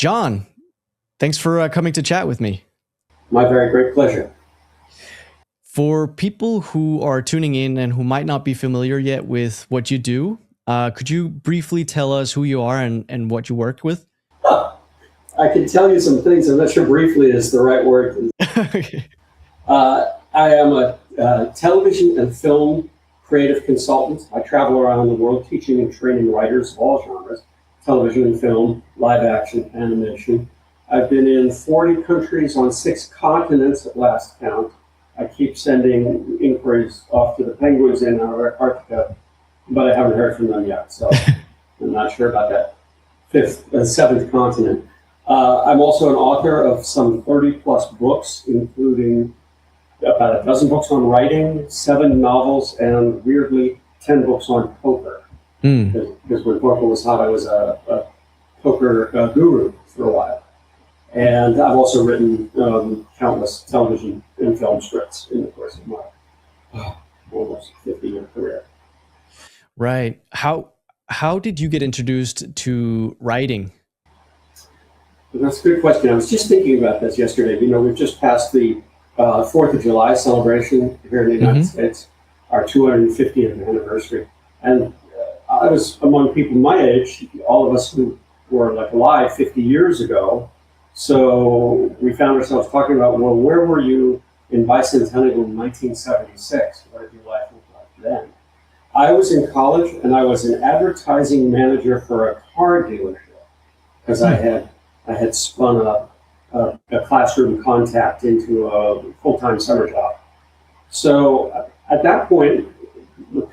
John, thanks for coming to chat with me. My very great pleasure. For people who are tuning in and who might not be familiar yet with what you do, could you briefly tell us who you are and what you work with? I can tell you some things. I'm not sure briefly is the right word. Okay. I am a television and film creative consultant. I travel around the world teaching and training writers of all genres, television and film, live action, animation. I've been in 40 countries on 6 continents at last count. I keep sending inquiries off to the penguins in Antarctica, but I haven't heard from them yet, so I'm not sure about that 7th continent. I'm also an author of some 30 plus books, including about a dozen books on writing, 7 novels, and weirdly 10 books on poker. Because when poker was hot, I was a poker guru for a while. And I've also written countless television and film scripts in the course of my almost 50-year career. Right. How did you get introduced to writing? That's a good question. I was just thinking about this yesterday. You know, we've just passed the 4th of July celebration here in the United States, our 250th anniversary. And I was among people my age, all of us who were like alive 50 years ago. So we found ourselves talking about, well, where were you in bicentennial in 1976? What did your life look like then? I was in college and I was an advertising manager for a car dealership because I had spun up a classroom contact into a full-time summer job. So at that point,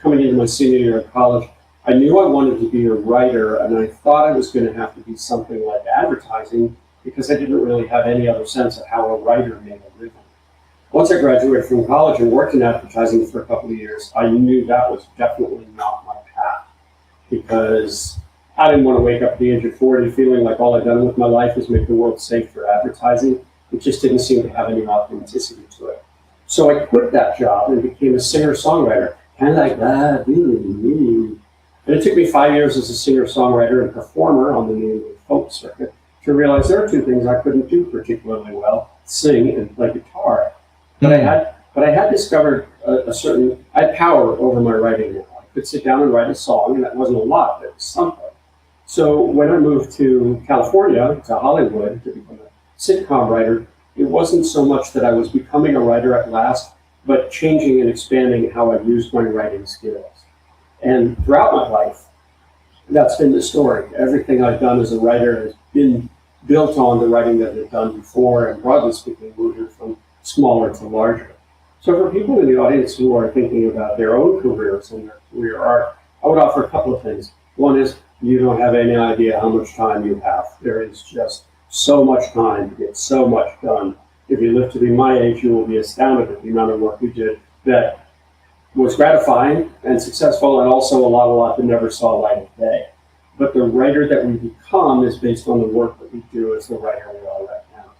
coming into my senior year of college, I knew I wanted to be a writer, and I thought I was going to have to be something like advertising because I didn't really have any other sense of how a writer made a living. Once I graduated from college and worked in advertising for a couple of years, I knew that was definitely not my path because I didn't want to wake up at the age of 40 feeling like all I'd done with my life is make the world safe for advertising. It just didn't seem to have any authenticity to it. So I quit that job and became a singer-songwriter, kind of like that. And it took me 5 years as a singer-songwriter and performer on the New England folk circuit to realize there are 2 things I couldn't do particularly well: sing and play guitar. But I had discovered I had power over my writing now. I could sit down and write a song, and that wasn't a lot, but it was something. So when I moved to California, to Hollywood, to become a sitcom writer, it wasn't so much that I was becoming a writer at last, but changing and expanding how I used my writing skills. And throughout my life, that's been the story. Everything I've done as a writer has been built on the writing that I've done before, and broadly speaking, moving from smaller to larger. So for people in the audience who are thinking about their own careers and their career arc, I would offer a couple of things. One is, you don't have any idea how much time you have. There is just so much time to get so much done. If you live to be my age, you will be astounded at the amount of work we did that was gratifying and successful, and also a lot that never saw light of day. But the writer that we become is based on the work that we do as the writer we are right now.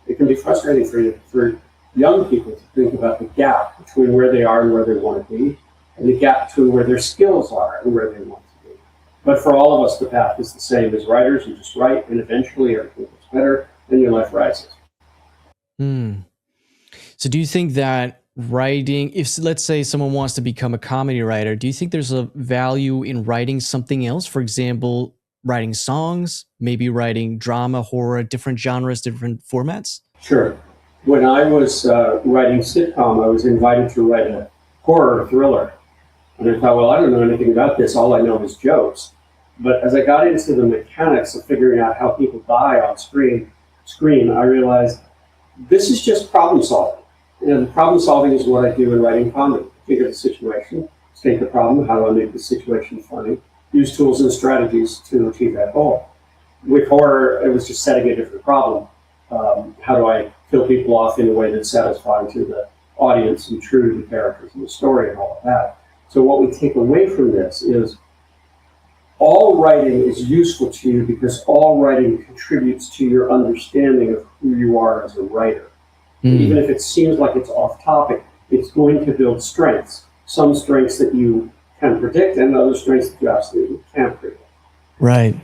It can be frustrating for young people to think about the gap between where they are and where they want to be, and the gap between where their skills are and where they want to be. But for all of us, the path is the same. As writers, you just write, and eventually everything gets better, and your life rises. So do you think that writing, if let's say someone wants to become a comedy writer, do you think there's a value in writing something else? For example, writing songs, maybe writing drama, horror, different genres, different formats? Sure. When I was writing sitcom, I was invited to write a horror thriller. And I thought, well, I don't know anything about this. All I know is jokes. But as I got into the mechanics of figuring out how people die on screen, I realized this is just problem solving. And problem solving is what I do in writing comedy. Think of the situation, state the problem, how do I make the situation funny, use tools and strategies to achieve that goal. With horror, it was just setting a different problem. How do I kill people off in a way that's satisfying to the audience and true to the characters and the story and all of that. So what we take away from this is all writing is useful to you because all writing contributes to your understanding of who you are as a writer. Even if it seems like it's off topic, it's going to build strengths. Some strengths that you can predict and other strengths that you absolutely can't predict. Right.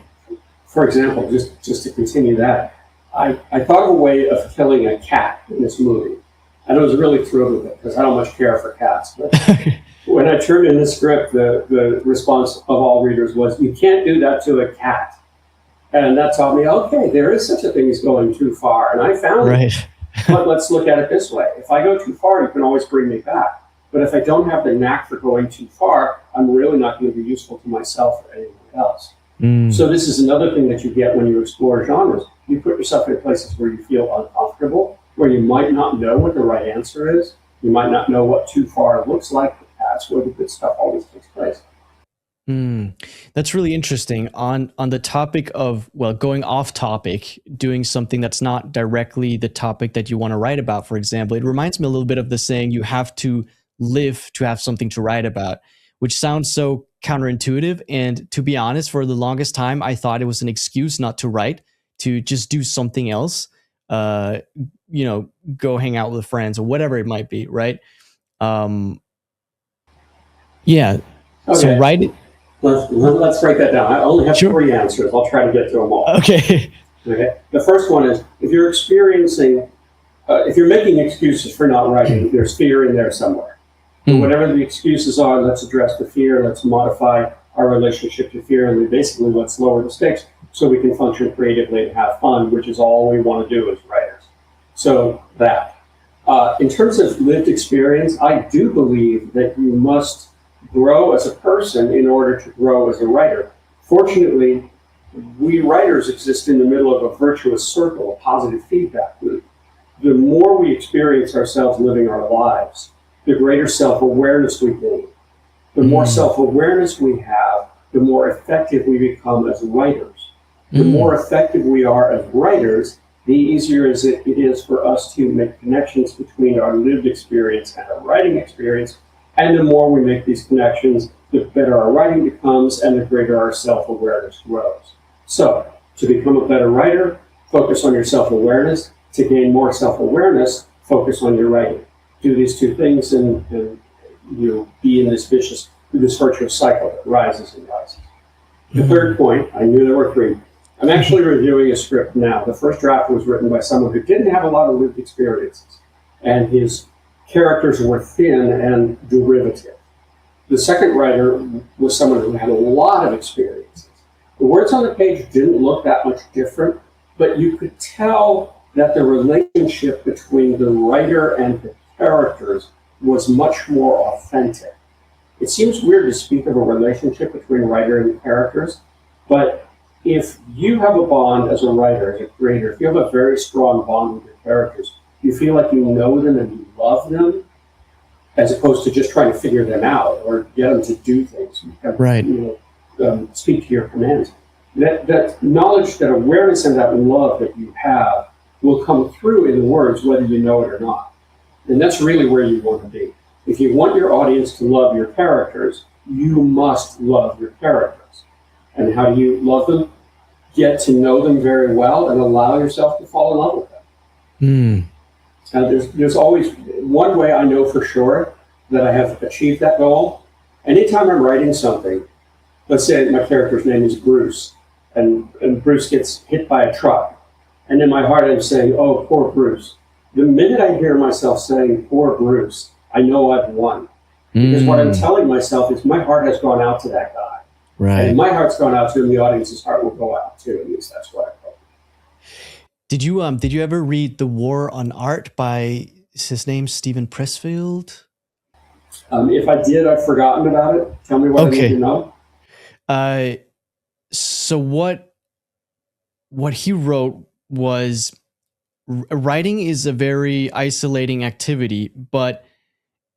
For example, just to continue that, I thought of a way of killing a cat in this movie. And I was really thrilled with it because I don't much care for cats. But when I turned in the script, the response of all readers was, "You can't do that to a cat." And that taught me, okay, there is such a thing as going too far. And I found Right. it. But let's look at it this way. If I go too far, you can always bring me back. But if I don't have the knack for going too far, I'm really not going to be useful to myself or anyone else. So this is another thing that you get when you explore genres. You put yourself in places where you feel uncomfortable, where you might not know what the right answer is. You might not know what too far looks like, but that's where the good stuff always takes place. That's really interesting. On the topic of, well, going off topic, doing something that's not directly the topic that you want to write about, for example, it reminds me a little bit of the saying, you have to live to have something to write about, which sounds so counterintuitive. And to be honest, for the longest time, I thought it was an excuse not to write, to just do something else, go hang out with friends or whatever it might be, right? Yeah. Okay. So write. Let's break that down. I only have three answers. I'll try to get to them all. Okay. Okay. The first one is, if you're making excuses for not writing, there's fear in there somewhere. So whatever the excuses are, let's address the fear. Let's modify our relationship to fear, and basically let's lower the stakes so we can function creatively and have fun, which is all we want to do as writers. So that. In terms of lived experience, I do believe that you must grow as a person in order to grow as a writer. Fortunately, we writers exist in the middle of a virtuous circle, a positive feedback loop. The more we experience ourselves living our lives, the greater self-awareness we gain. The more self-awareness we have, the more effective we become as writers. The more effective we are as writers, the easier it is for us to make connections between our lived experience and our writing experience. And the more we make these connections, the better our writing becomes and the greater our self-awareness grows. So, to become a better writer, focus on your self-awareness. To gain more self-awareness, focus on your writing. Do these two things and you'll be in this virtuous cycle that rises and rises. The third point, I knew there were three. I'm actually reviewing a script now. The first draft was written by someone who didn't have a lot of lived experiences, and his characters were thin and derivative. The second writer was someone who had a lot of experiences. The words on the page didn't look that much different, but you could tell that the relationship between the writer and the characters was much more authentic. It seems weird to speak of a relationship between writer and characters, but if you have a bond as a writer, as a creator, if you have a very strong bond with your characters, you feel like you know them and you love them, as opposed to just trying to figure them out or get them to do things. Right. Speak to your commands. That knowledge, that awareness, and that love that you have will come through in the words, whether you know it or not. And that's really where you want to be. If you want your audience to love your characters, you must love your characters. And how do you love them? Get to know them very well and allow yourself to fall in love with them. There's always one way I know for sure that I have achieved that goal. Anytime I'm writing something, let's say my character's name is Bruce, and Bruce gets hit by a truck. And in my heart, I'm saying, oh, poor Bruce. The minute I hear myself saying, poor Bruce, I know I've won. Because what I'm telling myself is my heart has gone out to that guy. Right. And my heart's gone out to him, the audience's heart will go out too. At least that's what I hope. Did you ever read The War on Art by, is his name Stephen Pressfield? If I did, I've forgotten about it. Tell me what I need to know. So what he wrote was, writing is a very isolating activity, but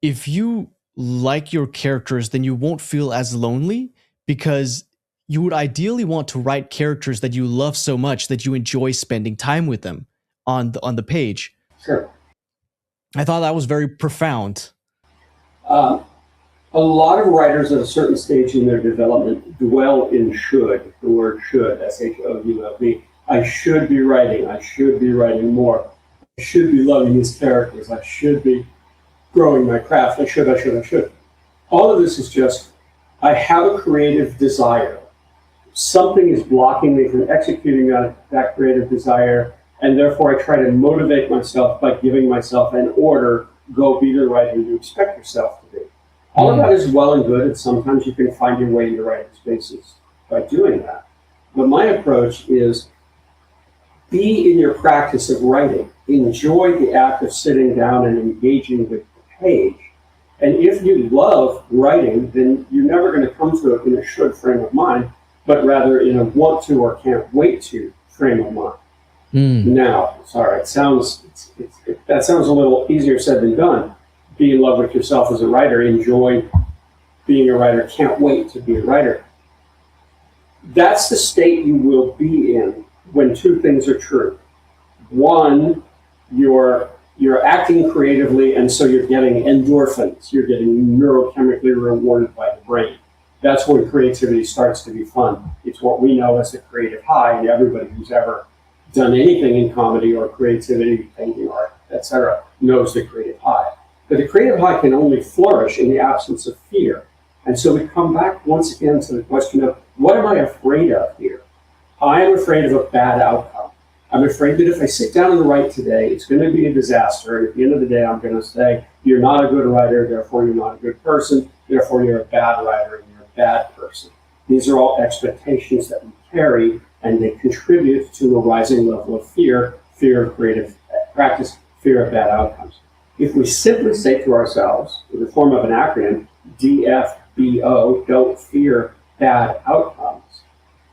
if you like your characters, then you won't feel as lonely, because you would ideally want to write characters that you love so much that you enjoy spending time with them on the page. Sure. I thought that was very profound. A lot of writers at a certain stage in their development dwell in should, the word should, S-H-O-U-L-D. I should be writing. I should be writing more. I should be loving these characters. I should be growing my craft. I should. All of this is just, I have a creative desire. something is blocking me from executing that creative desire, and therefore I try to motivate myself by giving myself an order: go be the writer you expect yourself to be. All of that is well and good, and sometimes you can find your way into writing spaces by doing that. But my approach is, be in your practice of writing. Enjoy the act of sitting down and engaging with the page. And if you love writing, then you're never going to come to it in a should frame of mind, but rather in a want to or can't wait to frame of mind. Now, sorry, that sounds a little easier said than done. Be in love with yourself as a writer. Enjoy being a writer. Can't wait to be a writer. That's the state you will be in when two things are true. One, you're acting creatively, and so you're getting endorphins. You're getting neurochemically rewarded by the brain. That's when creativity starts to be fun. It's what we know as the creative high, and everybody who's ever done anything in comedy or creativity, painting, art, etc., knows the creative high. But the creative high can only flourish in the absence of fear. And so we come back once again to the question of, what am I afraid of here? I am afraid of a bad outcome. I'm afraid that if I sit down and write today, it's going to be a disaster. And at the end of the day, I'm going to say, you're not a good writer, therefore you're not a good person, therefore you're a bad writer and you're a bad person. These are all expectations that we carry, and they contribute to a rising level of fear of creative practice, fear of bad outcomes. If we simply say to ourselves, in the form of an acronym, DFBO, don't fear bad outcomes,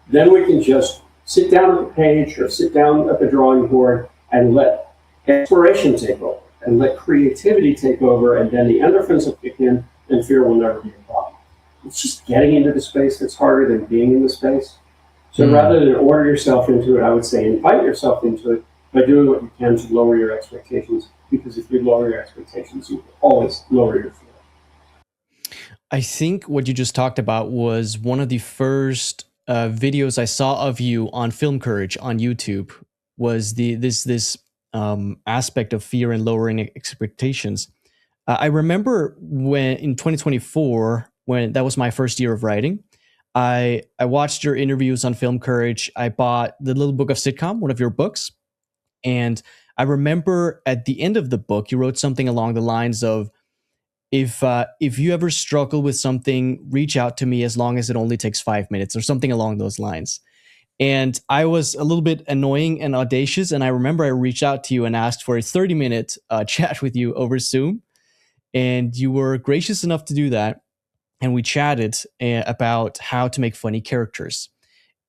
then we can just sit down at the page or sit down at the drawing board and let exploration take over and let creativity take over, and then the endorphins will kick in and fear will never be a problem. It's just getting into the space that's harder than being in the space. So rather than order yourself into it, I would say invite yourself into it by doing what you can to lower your expectations, because if you lower your expectations, you will always lower your fear. I think what you just talked about was one of the first videos I saw of you on Film Courage on YouTube. Was this aspect of fear and lowering expectations. I remember when in 2024, when that was my first year of writing, I watched your interviews on Film Courage. I bought The Little Book of Sitcom, one of your books, and I remember at the end of the book, you wrote something along the lines of, if you ever struggle with something, reach out to me as long as it only takes 5 minutes, or something along those lines. And I was a little bit annoying and audacious, and I remember I reached out to you and asked for a 30-minute chat with you over Zoom, and you were gracious enough to do that, and we chatted about how to make funny characters.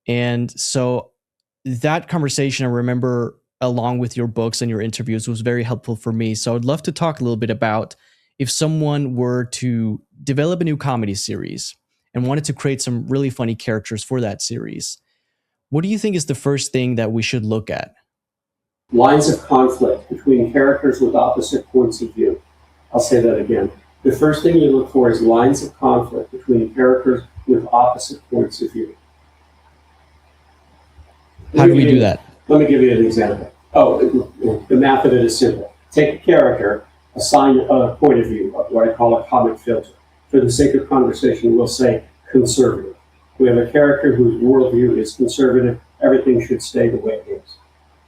And so that conversation, I remember, along with your books and your interviews, was very helpful for me. So I'd love to talk a little bit about, if someone were to develop a new comedy series and wanted to create some really funny characters for that series, what do you think is the first thing that we should look at? Lines of conflict between characters with opposite points of view. I'll say that again. The first thing you look for is lines of conflict between characters with opposite points of view. How do we do that? Let me give you an example. The math of it is simple. Take a character, assign a point of view, of what I call a comic filter. For the sake of conversation, we'll say conservative. We have a character whose worldview is conservative. Everything should stay the way it is.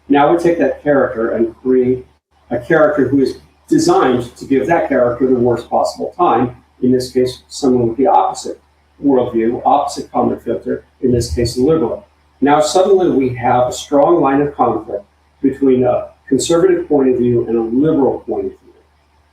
Now we take that character and create a character who is designed to give that character the worst possible time. In this case, someone with the opposite worldview, opposite comic filter, in this case, liberal. Now suddenly we have a strong line of conflict between a conservative point of view and a liberal point of view.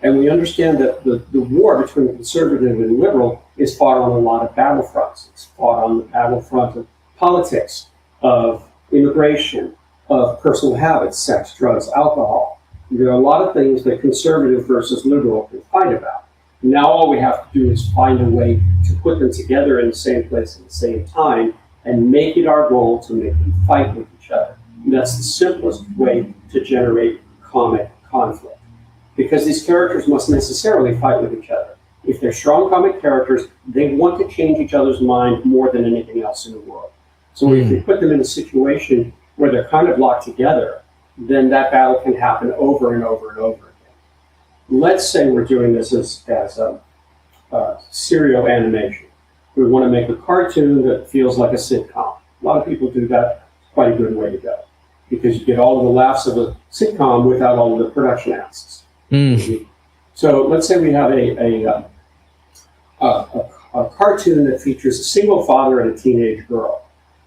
And we understand that the war between conservative and liberal is fought on a lot of battlefronts. It's fought on the battlefront of politics, of immigration, of personal habits, sex, drugs, alcohol. There are a lot of things that conservative versus liberal can fight about. Now all we have to do is find a way to put them together in the same place at the same time and make it our goal to make them fight with each other. And that's the simplest way to generate comic conflict, because these characters must necessarily fight with each other. If they're strong comic characters, they want to change each other's mind more than anything else in the world. So if you put them in a situation where they're kind of locked together, then that battle can happen over and over and over again. Let's say we're doing this as serial animation. We want to make a cartoon that feels like a sitcom. A lot of people do that. It's quite a good way to go because you get all of the laughs of a sitcom without all of the production asks. So let's say we have a cartoon that features a single father and a teenage girl.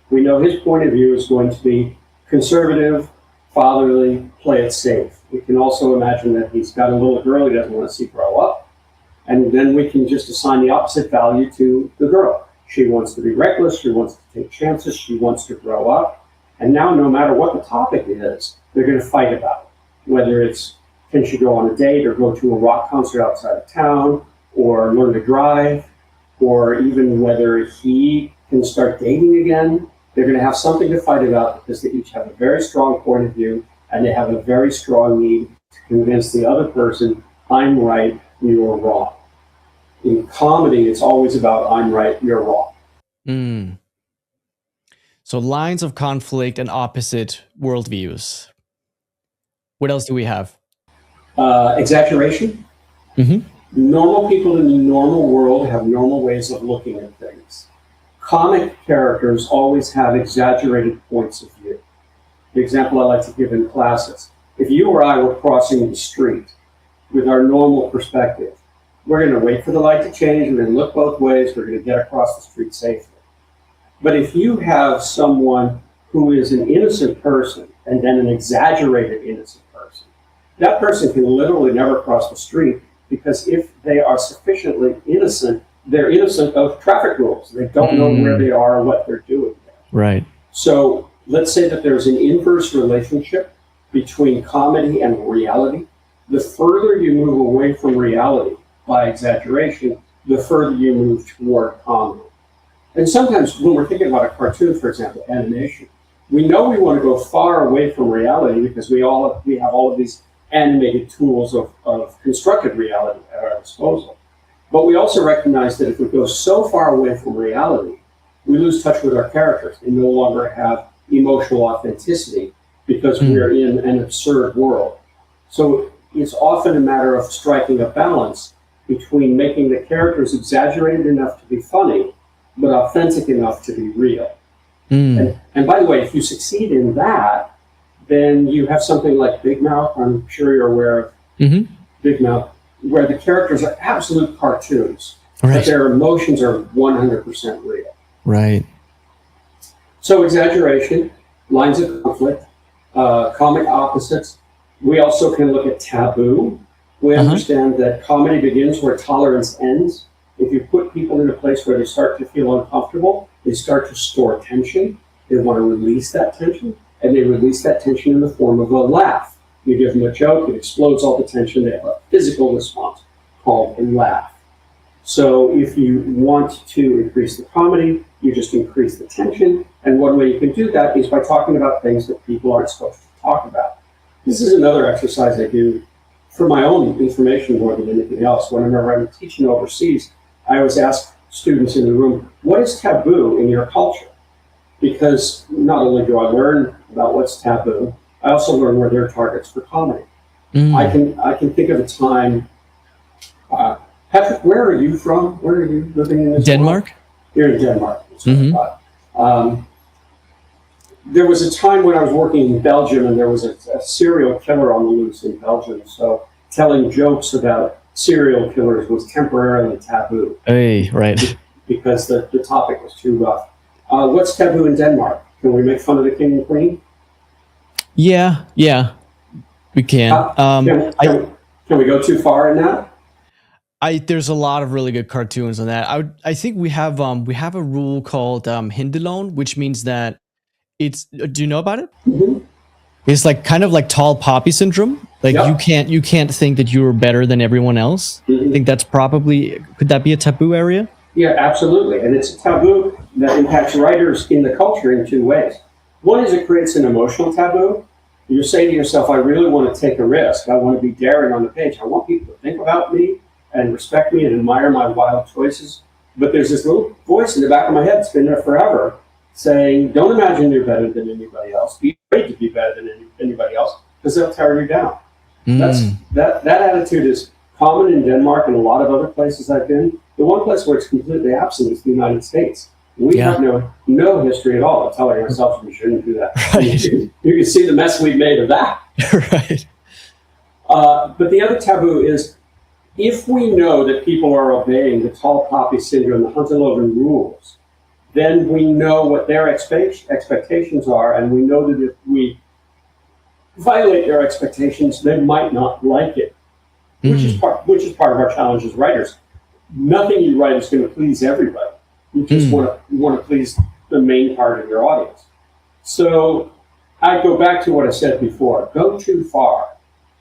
We know his point of view is going to be conservative, fatherly, play it safe. We can also imagine that he's got a little girl he doesn't want to see grow up. And then we can just assign the opposite value to the girl. She wants to be reckless, she wants to take chances, she wants to grow up. And now no matter what the topic is, they're going to fight about it. Whether it's can she go on a date or go to a rock concert outside of town or learn to drive, or even whether he can start dating again. They're going to have something to fight about because they each have a very strong point of view and they have a very strong need to convince the other person, I'm right, you're wrong. In comedy, it's always about I'm right, you're wrong. So lines of conflict and opposite worldviews. What else do we have? Exaggeration. Normal people in the normal world have normal ways of looking at things. Comic characters always have exaggerated points of view. The example I like to give in classes, if you or I were crossing the street with our normal perspective, we're going to wait for the light to change, we're going to look both ways, we're going to get across the street safely. But if you have someone who is an innocent person and then an exaggerated innocent person, that person can literally never cross the street because if they are sufficiently innocent, they're innocent of traffic rules. They don't know where they are or what they're doing there. Right. So let's say that there's an inverse relationship between comedy and reality. The further you move away from reality by exaggeration, the further you move toward comedy. And sometimes when we're thinking about a cartoon, for example, animation, we know we want to go far away from reality because we have all of these animated tools of constructed reality at our disposal. But we also recognize that if we go so far away from reality, we lose touch with our characters and no longer have emotional authenticity because we're in an absurd world. So it's often a matter of striking a balance between making the characters exaggerated enough to be funny, but authentic enough to be real. And by the way, if you succeed in that, then you have something like Big Mouth. I'm sure you're aware of Big Mouth, where the characters are absolute cartoons, but their emotions are 100% real. Right. So exaggeration, lines of conflict, comic opposites. We also can look at taboo. We understand that comedy begins where tolerance ends. If you put people in a place where they start to feel uncomfortable, they start to store tension. They want to release that tension, and they release that tension in the form of a laugh. You give them a joke, it explodes all the tension. They have a physical response called a laugh. So if you want to increase the comedy, you just increase the tension. And one way you can do that is by talking about things that people aren't supposed to talk about. This is another exercise I do for my own information more than anything else. Whenever I'm teaching overseas, I always ask students in the room, what is taboo in your culture? Because not only do I learn about what's taboo, I also learn where there are targets for comedy. I can think of a time. Patrick, where are you from? Where are you living in this Denmark? world? You're in Denmark. There was a time when I was working in Belgium and there was a serial killer on the loose in Belgium. So telling jokes about serial killers was temporarily taboo. Hey, right. Because the topic was too rough. What's taboo in Denmark? Can we make fun of the king and queen? Yeah, we can. Can we go too far in that? There's a lot of really good cartoons on that. I think we have a rule called Hindelon, which means that it's. Do you know about it? It's like kind of like tall poppy syndrome. Like you can't think that you're better than everyone else. I think that's probably, could that be a taboo area? Yeah, absolutely. And it's a taboo that impacts writers in the culture in two ways. One is it creates an emotional taboo. You say to yourself, I really want to take a risk. I want to be daring on the page. I want people to think about me and respect me and admire my wild choices. But there's this little voice in the back of my head that's been there forever saying, don't imagine you're better than anybody else. Be afraid to be better than anybody else because they'll tear you down. That attitude is common in Denmark and a lot of other places I've been. The one place where it's completely absent is the United States. We have no history at all of telling ourselves we shouldn't do that. Right. You can see the mess we've made of that. Right. But the other taboo is, if we know that people are obeying the tall poppy syndrome, the Hunter Logan rules, then we know what their expectations are, and we know that if we violate their expectations, they might not like it, which is part of our challenge as writers. Nothing you write is going to please everybody. You just want to please the main part of your audience. So I go back to what I said before. Go too far.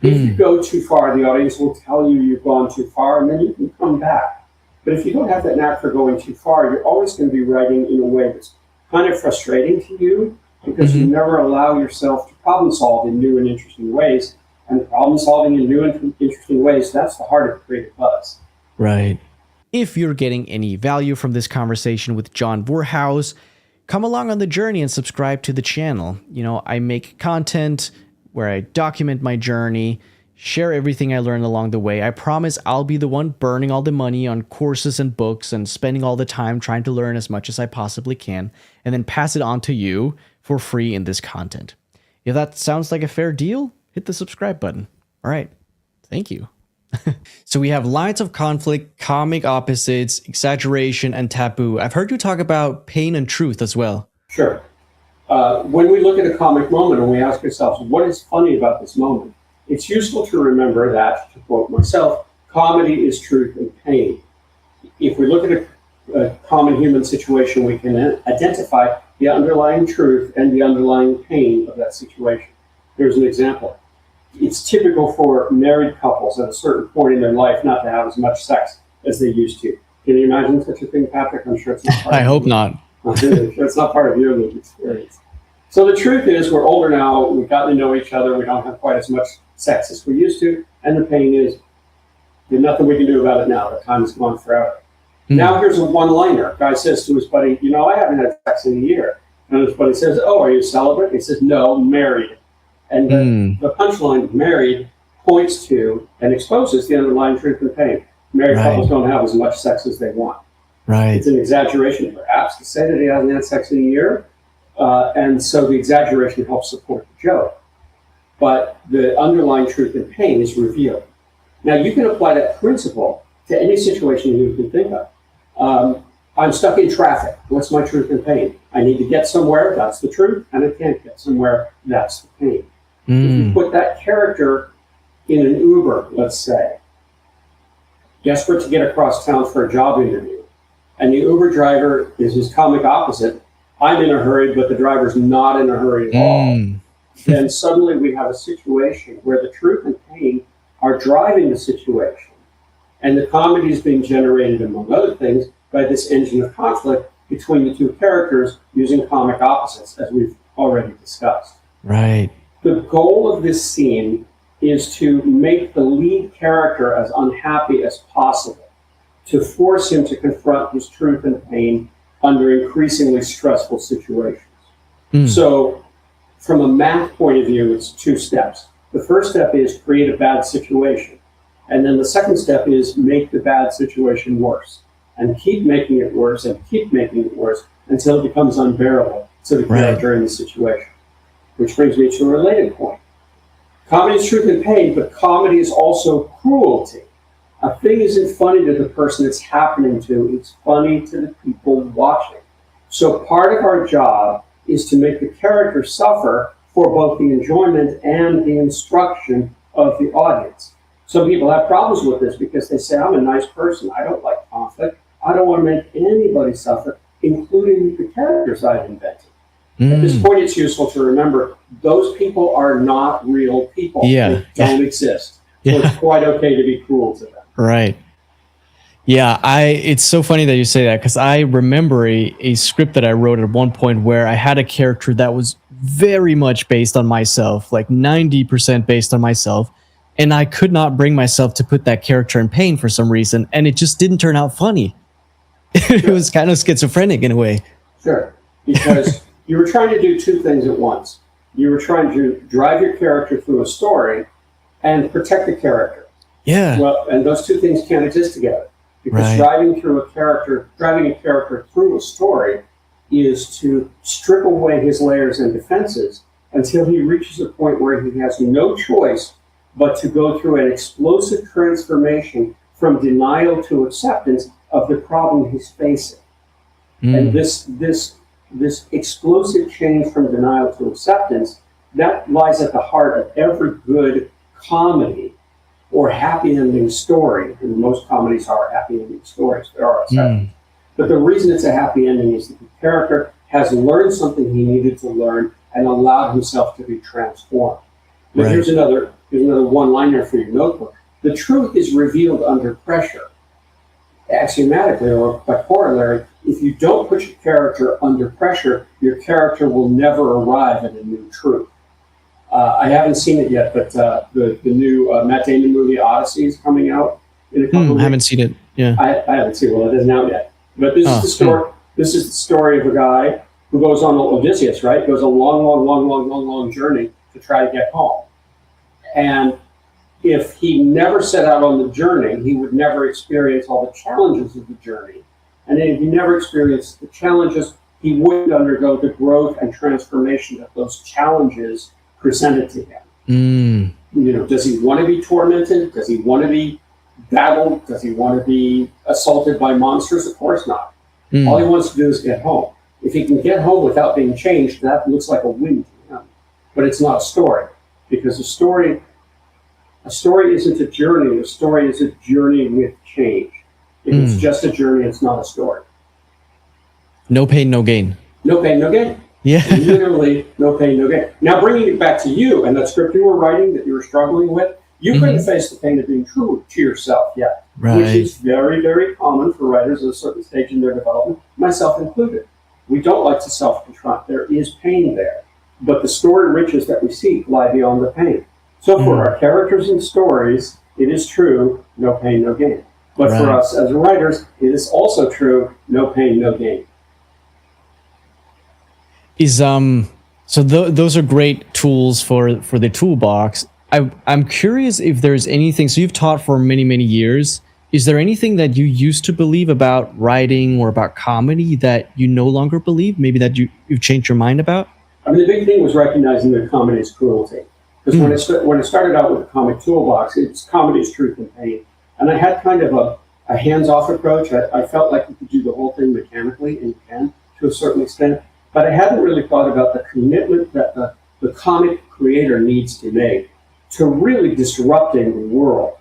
If you go too far, the audience will tell you you've gone too far, and then you can come back. But if you don't have that knack for going too far, you're always going to be writing in a way that's kind of frustrating to you, because you never allow yourself to problem solve in new and interesting ways. And problem solving in new and interesting ways, that's the heart of creative buzz. Right. If you're getting any value from this conversation with John Vorhaus, come along on the journey and subscribe to the channel. You know, I make content where I document my journey, share everything I learned along the way. I promise I'll be the one burning all the money on courses and books and spending all the time trying to learn as much as I possibly can, and then pass it on to you for free in this content. If that sounds like a fair deal, hit the subscribe button. All right. Thank you. So we have lines of conflict, comic opposites, exaggeration, and taboo. I've heard you talk about pain and truth as well. Sure. When we look at a comic moment and we ask ourselves, what is funny about this moment? It's useful to remember that, to quote myself, comedy is truth and pain. If we look at a common human situation, we can identify the underlying truth and the underlying pain of that situation. Here's an example. It's typical for married couples at a certain point in their life not to have as much sex as they used to. Can you imagine such a thing, Patrick? I'm sure it's not part I hope not. It's not part of your lived experience. So the truth is, we're older now, we've gotten to know each other, we don't have quite as much sex as we used to, and the pain is, there's nothing we can do about it now. The time has gone forever. Now here's a one-liner. Guy says to his buddy, you know, I haven't had sex in a year. And his buddy says, oh, are you celibate? He says, no, married. And the punchline, married, points to and exposes the underlying truth and pain. Married couples don't have as much sex as they want. Right. It's an exaggeration, perhaps, to say that he hasn't had sex in a year. And so the exaggeration helps support the joke. But the underlying truth and pain is revealed. Now, you can apply that principle to any situation you can think of. I'm stuck in traffic. What's my truth and pain? I need to get somewhere, that's the truth, and I can't get somewhere, that's the pain. If you put that character in an Uber, let's say, desperate to get across town for a job interview, and the Uber driver is his comic opposite, I'm in a hurry, but the driver's not in a hurry at all, then suddenly we have a situation where the truth and pain are driving the situation. And the comedy is being generated, among other things, by this engine of conflict between the two characters using comic opposites, as we've already discussed. Right. The goal of this scene is to make the lead character as unhappy as possible, to force him to confront his truth and pain under increasingly stressful situations. So from a math point of view, it's two steps. The first step is create a bad situation. And then the second step is make the bad situation worse. And keep making it worse and keep making it worse until it becomes unbearable to the character in the situation. Which brings me to a related point. Comedy is truth and pain, but comedy is also cruelty. A thing isn't funny to the person it's happening to, it's funny to the people watching. So part of our job is to make the character suffer for both the enjoyment and the instruction of the audience. Some people have problems with this because they say, I'm a nice person, I don't like conflict, I don't want to make anybody suffer, including the characters I've invented. At this point, it's useful to remember those people are not real people. They don't exist. So it's quite okay to be cruel to them. Right. Yeah, it's so funny that you say that, because I remember a script that I wrote at one point where I had a character that was very much based on myself, like 90% based on myself, and I could not bring myself to put that character in pain for some reason, and it just didn't turn out funny. It was kind of schizophrenic in a way. Sure, because you were trying to do two things at once. You were trying to drive your character through a story and protect the character. Yeah. Well, and those two things can't exist together. Because driving a character through a story is to strip away his layers and defenses until he reaches a point where he has no choice but to go through an explosive transformation from denial to acceptance of the problem he's facing. And this explosive change from denial to acceptance, that lies at the heart of every good comedy or happy ending story. And most comedies are happy ending stories. There are exceptions. But the reason it's a happy ending is that the character has learned something he needed to learn and allowed himself to be transformed. Now, here's another one-liner for your notebook. The truth is revealed under pressure. Axiomatically, or by corollary, if you don't put your character under pressure, your character will never arrive at a new truth. I haven't seen it yet, but the new Matt Damon movie Odyssey is coming out in a couple of weeks. I haven't seen it. Yeah, I haven't seen it. Well, it isn't out yet. But this is the story. This is the story of a guy who goes on Odysseus, right? Goes a long journey to try to get home. And if he never set out on the journey, he would never experience all the challenges of the journey. And if he never experienced the challenges, he wouldn't undergo the growth and transformation that those challenges presented to him. You know, does he want to be tormented? Does he want to be battled? Does he want to be assaulted by monsters? Of course not. All he wants to do is get home. If he can get home without being changed, that looks like a win to him. But it's not a story, because a story isn't a journey. A story is a journey with change. If it's just a journey, it's not a story. No pain, no gain. No pain, no gain. Yeah. Literally, no pain, no gain. Now, bringing it back to you and that script you were writing that you were struggling with, you couldn't face the pain of being true to yourself yet, which is very, very common for writers at a certain stage in their development, myself included. We don't like to self-confront. There is pain there, but the story riches that we seek lie beyond the pain. So for our characters and stories, it is true, no pain, no gain. But for us as writers, it is also true, no pain, no gain. Those are great tools for the toolbox. I'm curious if there's anything, so you've taught for many, many years. Is there anything that you used to believe about writing or about comedy that you no longer believe, maybe that you've changed your mind about? I mean, the big thing was recognizing that comedy is cruelty. Because when it started out with the comic toolbox, it's comedy is truth and pain. And I had kind of a hands-off approach. I felt like you could do the whole thing mechanically, and you can to a certain extent. But I hadn't really thought about the commitment that the comic creator needs to make to really disrupting the world,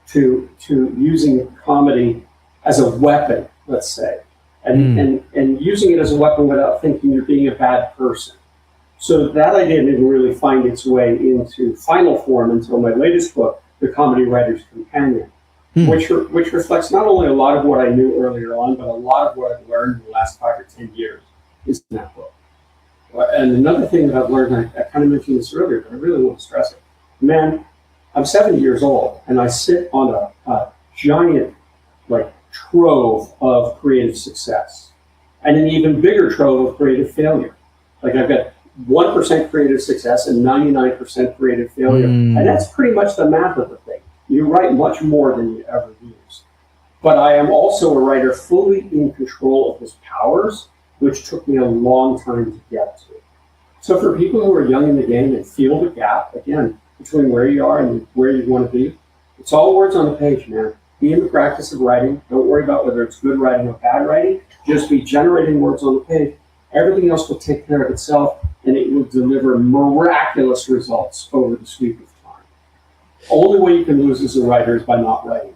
to using comedy as a weapon, let's say, and using it as a weapon without thinking you're being a bad person. So that idea didn't really find its way into final form until my latest book, The Comedy Writer's Companion, which reflects not only a lot of what I knew earlier on, but a lot of what I've learned in the last 5 or 10 years is in that book. And another thing that I've learned, I kind of mentioned this earlier, but I really want to stress it. Man, I'm 70 years old, and I sit on a giant, trove of creative success, and an even bigger trove of creative failure. Like, I've got 1% creative success and 99% creative failure, and that's pretty much the math of the thing. You write much more than you ever use. But I am also a writer fully in control of his powers, which took me a long time to get to. So for people who are young in the game and feel the gap, again, between where you are and where you want to be, it's all words on the page, man. Be in the practice of writing. Don't worry about whether it's good writing or bad writing. Just be generating words on the page. Everything else will take care of itself, and it will deliver miraculous results over the sweep of time. Only way you can lose as a writer is by not writing.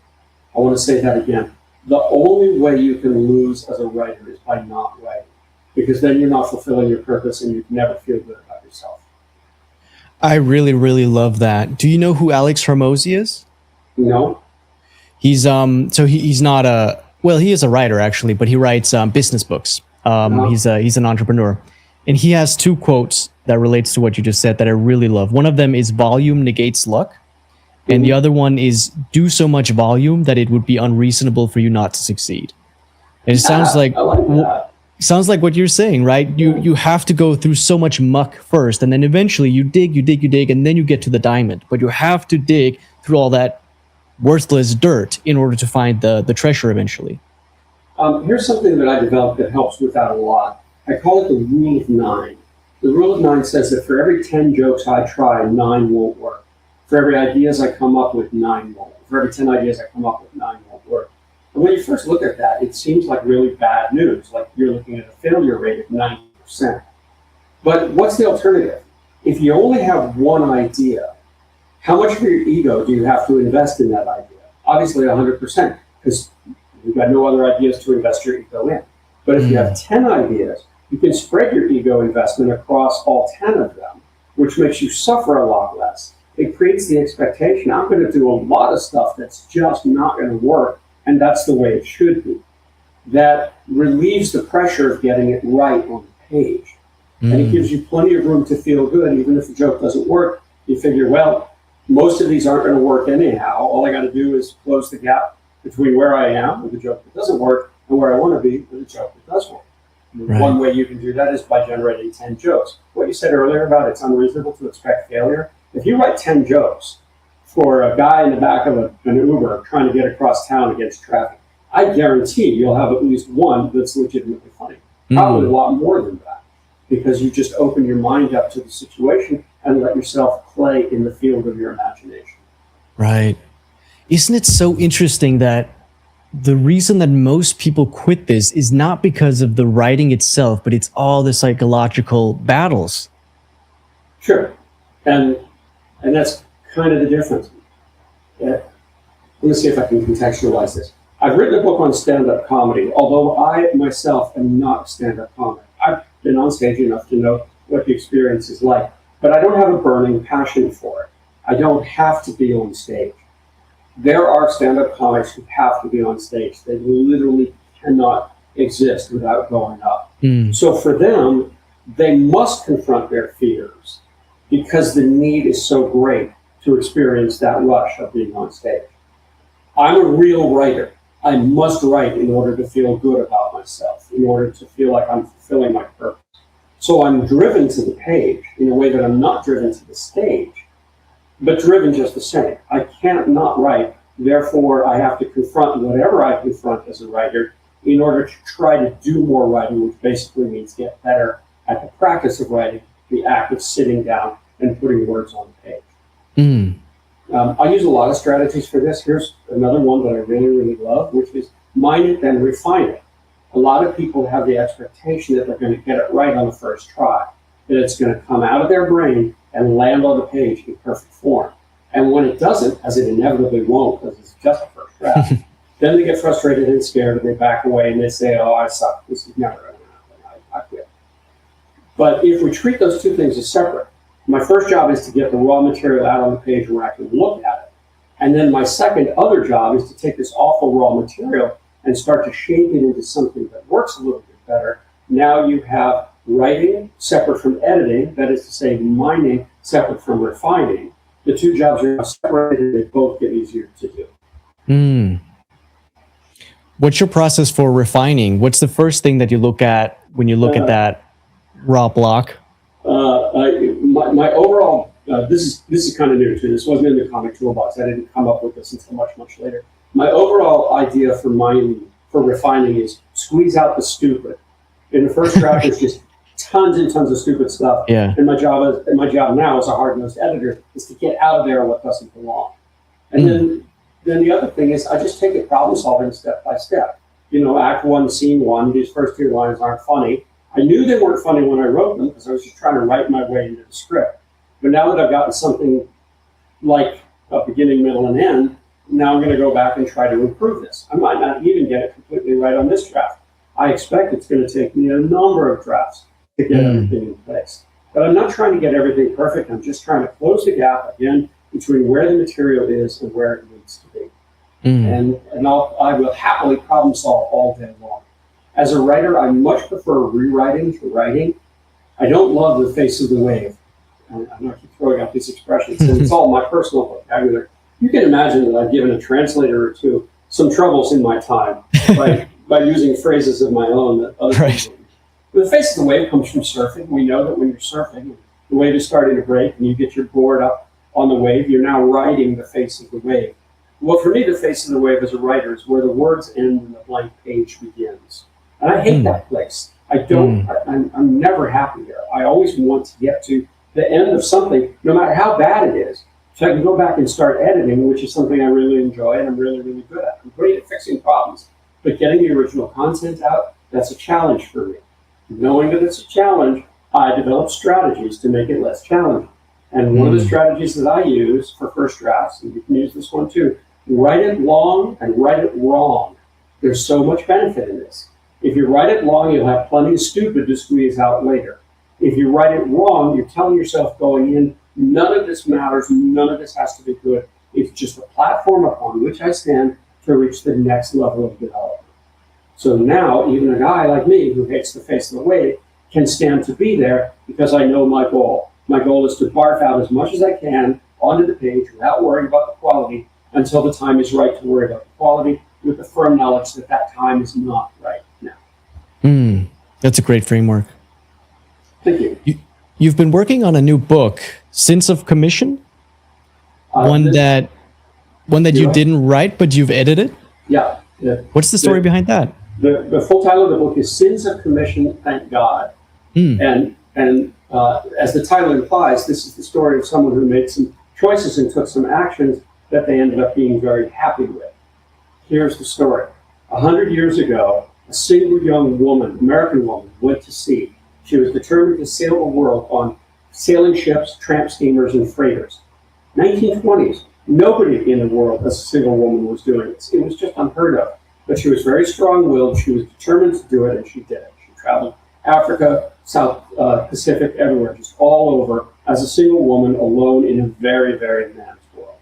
I want to say that again. The only way you can lose as a writer is by not writing, because then you're not fulfilling your purpose and you never feel good about yourself. I really, really love that. Do you know who Alex Hormozy is? No. He's he's not he is a writer actually, but he writes business books. He's an entrepreneur, and he has 2 quotes that relates to what you just said that I really love. One of them is "Volume negates luck," and the other one is "Do so much volume that it would be unreasonable for you not to succeed." And it sounds like what you're saying, right? You have to go through so much muck first, and then eventually you dig, and then you get to the diamond. But you have to dig through all that worthless dirt in order to find the treasure eventually. Here's something that I developed that helps with that a lot. I call it the rule of 9. The rule of 9 says that for every 10 jokes I try, 9 won't work. For every ideas I come up with, 9 won't. For every 10 ideas I come up with, 9 won't work. And when you first look at that, it seems like really bad news, like you're looking at a failure rate of 90%. But what's the alternative? If you only have one idea, how much of your ego do you have to invest in that idea? Obviously 100%, because you've got no other ideas to invest your ego in. But if you have 10 ideas, you can spread your ego investment across all 10 of them, which makes you suffer a lot less. It creates the expectation, I'm going to do a lot of stuff that's just not going to work, and that's the way it should be. That relieves the pressure of getting it right on the page. And it gives you plenty of room to feel good, even if the joke doesn't work. You figure, well, most of these aren't going to work anyhow. All I got to do is close the gap between where I am with the joke that doesn't work and where I want to be with the joke that does work. Right. One way you can do that is by generating 10 jokes. What you said earlier about it's unreasonable to expect failure. If you write 10 jokes for a guy in the back of an Uber trying to get across town against traffic, I guarantee you'll have at least one that's legitimately funny. Probably a lot more than that, because you just open your mind up to the situation and let yourself play in the field of your imagination. Right. Isn't it so interesting that the reason that most people quit this is not because of the writing itself, but it's all the psychological battles? Sure. And that's kind of the difference. Let me see if I can contextualize this. I've written a book on stand-up comedy, although I myself am not stand-up comic. I've been on stage enough to know what the experience is like, but I don't have a burning passion for it. I don't have to be on stage. There are stand-up comics who have to be on stage. They literally cannot exist without going up. So for them, they must confront their fears because the need is so great to experience that rush of being on stage. I'm a real writer. I must write in order to feel good about myself, in order to feel like I'm fulfilling my purpose. So I'm driven to the page in a way that I'm not driven to the stage, but driven just the same. I can't not write, therefore I have to confront whatever I confront as a writer in order to try to do more writing, which basically means get better at the practice of writing, the act of sitting down and putting words on the page. I use a lot of strategies for this. Here's another one that I really, really love, which is mine it, then refine it. A lot of people have the expectation that they're going to get it right on the first try, that it's going to come out of their brain and land on the page in perfect form. And when it doesn't, as it inevitably won't, because it's just a first draft, then they get frustrated and scared, and they back away and they say, oh, I suck. This is never going to happen. I quit. But if we treat those two things as separate, my first job is to get the raw material out on the page where I can look at it. And then my second other job is to take this awful raw material and start to shape it into something that works a little bit better. Now you have writing separate from editing, that is to say, mining separate from refining. The two jobs are now separated, they both get easier to do. What's your process for refining? What's the first thing that you look at when you look at that raw block? My overall, this is kind of new too. This wasn't in the comic toolbox. I didn't come up with this until much later. My overall idea for mining, for refining, is squeeze out the stupid. In the first draft, there's just tons and tons of stupid stuff. Yeah. And my job now as a hard-nosed editor is to get out of there what doesn't belong. And then the other thing is I just take it problem solving step by step. You know, act one, scene one, these first two lines aren't funny. I knew they weren't funny when I wrote them because I was just trying to write my way into the script. But now that I've gotten something like a beginning, middle, and end, now I'm going to go back and try to improve this. I might not even get it completely right on this draft. I expect it's going to take me a number of drafts to get everything in place. But I'm not trying to get everything perfect. I'm just trying to close the gap again between where the material is and where it needs to be. And I will happily problem solve all day long. As a writer, I much prefer rewriting to writing. I don't love the face of the wave. I'm not keep throwing out these expressions, and it's all my personal vocabulary. You can imagine that I've given a translator or two some troubles in my time by using phrases of my own that other people use. The face of the wave comes from surfing. We know that when you're surfing, the wave is starting to break and you get your board up on the wave, you're now riding the face of the wave. Well, for me, the face of the wave as a writer is where the words end and the blank page begins. And I hate that place. I'm never happy there. I always want to get to the end of something, no matter how bad it is, so I can go back and start editing, which is something I really enjoy and I'm really, really good at. I'm great at fixing problems, but getting the original content out, that's a challenge for me. Knowing that it's a challenge, I develop strategies to make it less challenging. And one of the strategies that I use for first drafts, and you can use this one too, write it long and write it wrong. There's so much benefit in this. If you write it long, you'll have plenty of stupid to squeeze out later. If you write it wrong, you're telling yourself going in, none of this matters, none of this has to be good. It's just a platform upon which I stand to reach the next level of development. So now, even a guy like me who hates the face of the wave can stand to be there because I know my goal. My goal is to barf out as much as I can onto the page without worrying about the quality until the time is right to worry about the quality, with the firm knowledge that that time is not right now. That's a great framework. Thank you. You've been working on a new book, Sins of Commission? One that you didn't write, but you've edited? Yeah. What's the story behind that? The full title of the book is Sins of Commission, Thank God. And as the title implies, this is the story of someone who made some choices and took some actions that they ended up being very happy with. Here's the story. 100 years ago, a single young woman, American woman, went to sea. She was determined to sail the world on sailing ships, tramp steamers, and freighters. 1920s, nobody in the world as a single woman was doing this. It was just unheard of. But she was very strong-willed. She was determined to do it, and she did it. She traveled Africa, South Pacific, everywhere, just all over, as a single woman alone in a very, very man's world.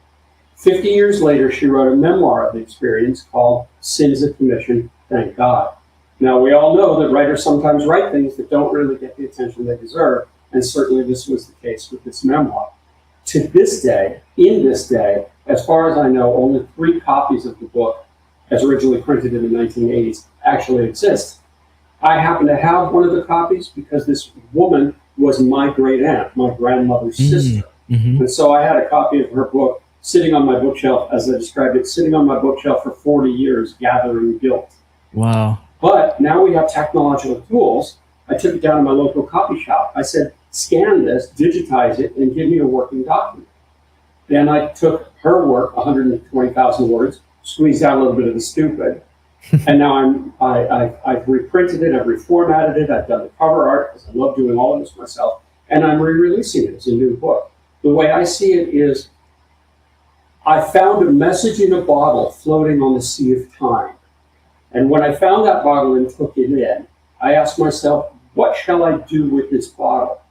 50 years later, she wrote a memoir of the experience called Sins of Commission, Thank God. Now, we all know that writers sometimes write things that don't really get the attention they deserve, and certainly this was the case with this memoir. To this day, in this day, as far as I know, only 3 copies of the book, as originally printed in the 1980s, actually exist. I happen to have one of the copies because this woman was my great aunt, my grandmother's sister. And so I had a copy of her book sitting on my bookshelf, as I described it, sitting on my bookshelf for 40 years, gathering guilt. Wow. But now we have technological tools. I took it down to my local copy shop. I said, scan this, digitize it, and give me a working document. Then I took her work, 120,000 words, squeezed out a little bit of the stupid, and now I've reprinted it, I've reformatted it, I've done the cover art, because I love doing all of this myself, and I'm re-releasing it as a new book. The way I see it is, I found a message in a bottle floating on the sea of time. And when I found that bottle and took it in, I asked myself, what shall I do with this bottle?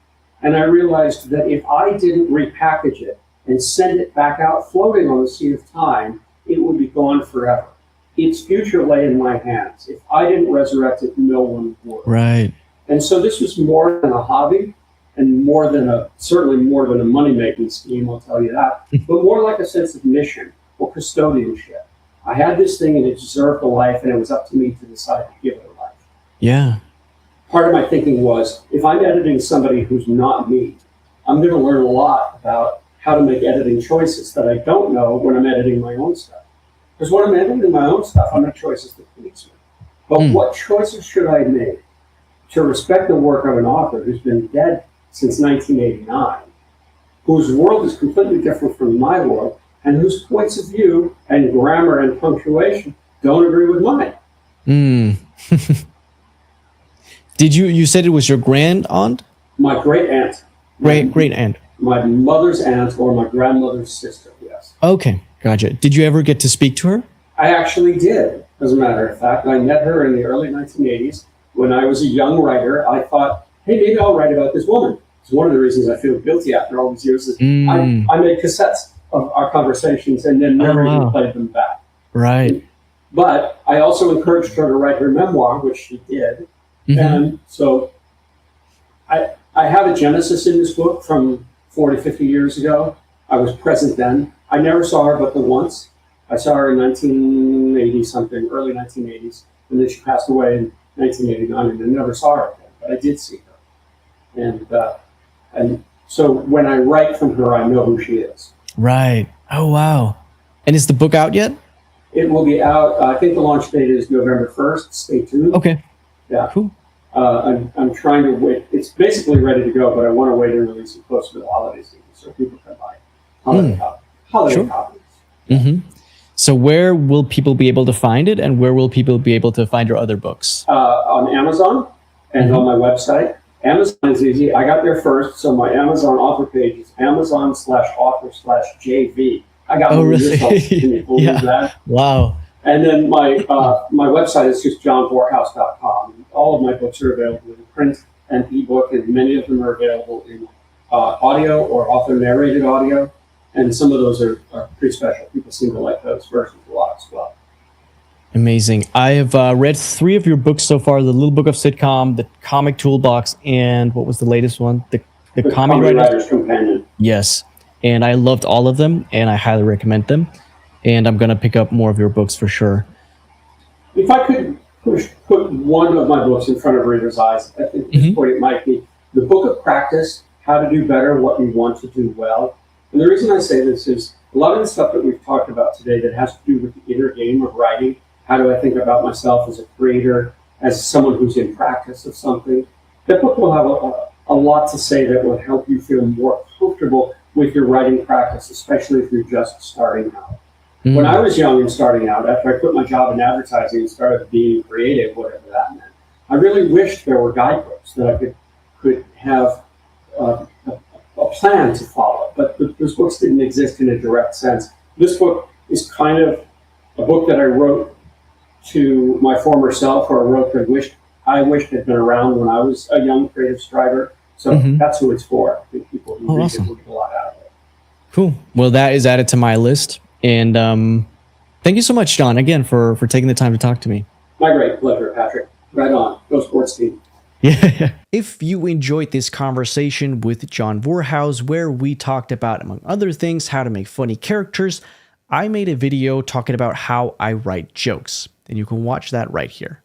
And I realized that if I didn't repackage it and send it back out floating on the sea of time, it would be gone forever. Its future lay in my hands. If I didn't resurrect it, no one would. Right. And so this was more than a hobby, and certainly more than a money-making scheme, I'll tell you that, but more like a sense of mission or custodianship. I had this thing and it deserved a life, and it was up to me to decide to give it a life. Yeah. Part of my thinking was, if I'm editing somebody who's not me, I'm going to learn a lot about how to make editing choices that I don't know when I'm editing my own stuff. Because when I'm editing my own stuff, I make choices that please me. But what choices should I make to respect the work of an author who's been dead since 1989, whose world is completely different from my world, and whose points of view and grammar and punctuation don't agree with mine? Did you said it was your grand aunt? My great aunt. Great aunt. My mother's aunt or my grandmother's sister, yes. Okay, gotcha. Did you ever get to speak to her? I actually did, as a matter of fact. I met her in the early 1980s. When I was a young writer, I thought, hey, maybe I'll write about this woman. It's one of the reasons I feel guilty after all these years is I made cassettes of our conversations and then never even played them back. Right. But I also encouraged her to write her memoir, which she did. And so I have a genesis in this book from 40, 50 years ago. I was present then. I never saw her but the once. I saw her in 1980-something, early 1980s, and then she passed away in 1989, and I never saw her again, but I did see her. And so when I write from her, I know who she is. Right. Oh, wow. And is the book out yet? It will be out. I think the launch date is November 1st. Stay tuned. Okay. Yeah. Cool. I'm trying to wait. It's basically ready to go, but I want to wait and release it close to the holiday season so people can buy holiday copies. Mm-hmm. So where will people be able to find it, and where will people be able to find your other books? On Amazon and on my website. Amazon is easy. I got there first, so my Amazon author page is Amazon/author/JV. I got more results. Can you believe that? Wow. And then my website is just johnvorhaus.com. All of my books are available in print and ebook, and many of them are available in audio or author-narrated audio. And some of those are pretty special. People seem to like those versions a lot as well. Amazing. I have read 3 of your books so far: The Little Book of Sitcom, The Comic Toolbox, and what was the latest one? The Comedy Writer's Companion. Yes. And I loved all of them, and I highly recommend them. And I'm going to pick up more of your books for sure. If I could put one of my books in front of readers' eyes, I think at this point it might be The Book of Practice, How to Do Better What You Want to Do Well. And the reason I say this is a lot of the stuff that we've talked about today that has to do with the inner game of writing. How do I think about myself as a creator, as someone who's in practice of something? That book will have a lot to say that will help you feel more comfortable with your writing practice, especially if you're just starting out. When I was young and starting out, after I quit my job in advertising and started being creative, whatever that meant, I really wished there were guidebooks that I could have a plan to follow. But those books didn't exist in a direct sense. This book is kind of a book that I wrote to my former self, or a book I wished had been around when I was a young creative striver. So that's who it's for. I think people who read it will get a lot out of it. Cool. Well, that is added to my list. And thank you so much, John, again, for taking the time to talk to me. My great pleasure, Patrick. Right on. Go sports team. Yeah. If you enjoyed this conversation with John Vorhaus, where we talked about, among other things, how to make funny characters, I made a video talking about how I write jokes. And you can watch that right here.